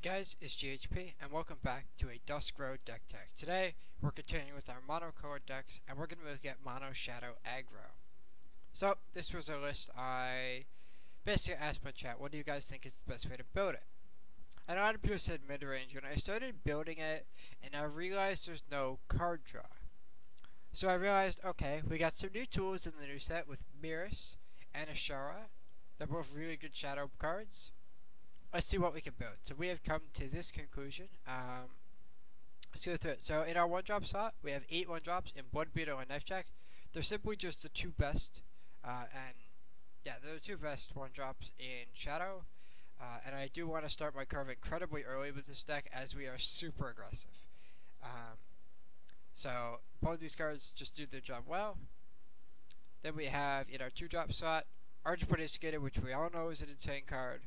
Hey guys, it's GHP and welcome back to a Dusk Road deck tech. Today we're continuing with our mono colored decks and we're going to look at mono shadow aggro. So this was a list I basically asked my chat, what do you guys think is the best way to build it? And a lot of people said mid-range when I started building it and I realized there's no card draw. So I realized, okay, we got some new tools in the new set with Miris and Ashara. They're both really good shadow cards. Let's see what we can build. So we have come to this conclusion. Let's go through it. So in our 1-drop slot, we have 8 1-drops in Blood Beetle and Knifejack. They're simply just the two best, they're the two best 1-drops in Shadow. And I do want to start my curve incredibly early with this deck as we are super aggressive. So both of these cards just do their job well. Then we have in our 2-drop slot, Argenport Instigator, which we all know is an insane card.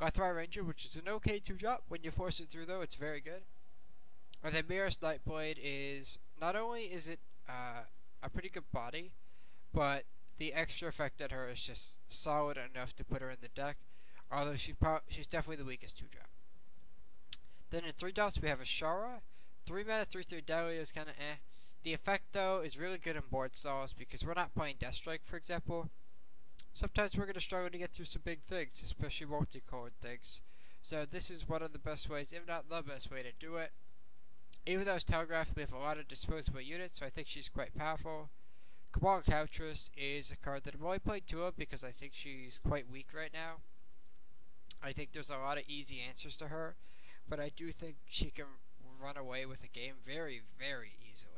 Lethrai Ranger, which is an okay 2-drop. When you force it through though, it's very good. And then Miris Nightblade is, not only is it a pretty good body, but the extra effect on her is just solid enough to put her in the deck, although she's definitely the weakest 2-drop. Then in 3-drops we have Ashara. 3 mana 3/3 Deadly is kinda eh. The effect though is really good in board stalls because we're not playing Death Strike, for example. Sometimes we're going to struggle to get through some big things, especially multicolored things. So this is one of the best ways, if not the best way to do it. Even though it's telegraphed, we have a lot of disposable units, so I think she's quite powerful. Cabal Countess is a card that I'm only playing 2 of because I think she's quite weak right now. I think there's a lot of easy answers to her, but I do think she can run away with a game very, very easily.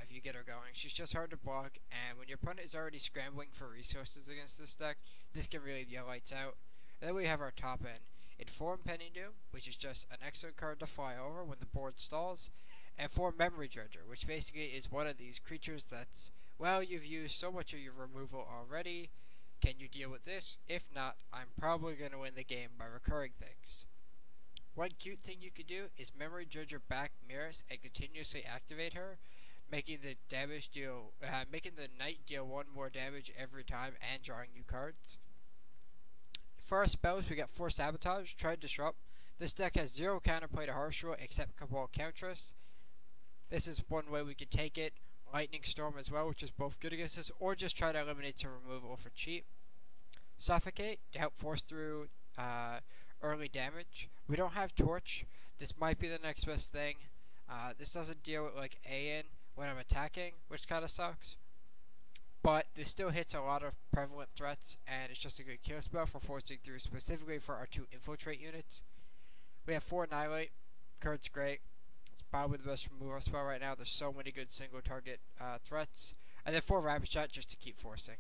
If you get her going. She's just hard to block, and when your opponent is already scrambling for resources against this deck, this can really be a lights out. And then we have our top end. Impending, which is just an excellent card to fly over when the board stalls, and 4 Memory Dredger, which basically is one of these creatures that's, well, you've used so much of your removal already, can you deal with this? If not, I'm probably going to win the game by recurring things. One cute thing you could do is Memory Dredger back Miris and continuously activate her, making the knight deal 1 more damage every time and drawing new cards. For our spells, we got 4 Sabotage, Try and Disrupt. This deck has 0 counterplay to Harsh Rule except Cabal Countess. This is one way we could take it. Lightning Storm as well, which is both good against us, or just try to eliminate some removal for cheap. Suffocate to help force through early damage. We don't have Torch. This might be the next best thing. This doesn't deal with like AN when I'm attacking, which kind of sucks. But this still hits a lot of prevalent threats, and it's just a good kill spell for forcing through, specifically for our 2 Infiltrate units. We have 4 Annihilate. Card's great. It's probably the best removal spell right now. There's so many good single target threats. And then 4 Rapid Shot just to keep forcing.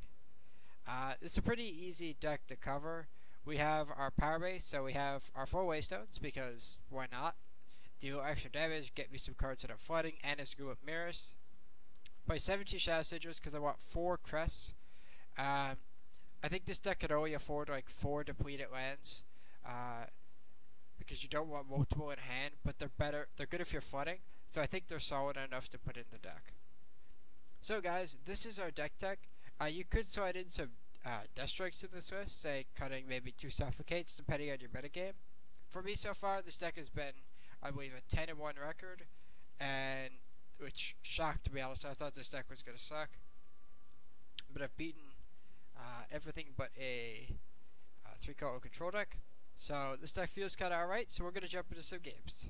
It's a pretty easy deck to cover. We have our power base, so we have our 4 Waystones, because why not? Deal extra damage, get me some cards that are flooding, and it's good with Miris. Play 17 Shadow Sigils because I want 4 Crests. I think this deck could only afford like 4 depleted lands, because you don't want multiple in hand, but they're good if you're flooding, so I think they're solid enough to put in the deck. So guys, this is our deck tech. You could slide in some Death Strikes in this list, say cutting maybe 2 Suffocates depending on your metagame. For me so far, this deck has been, I believe, a 10-1 record, and which shocked me, honestly. I thought this deck was going to suck. But I've beaten everything but a 3-color control deck. So this deck feels kind of alright, so we're going to jump into some games.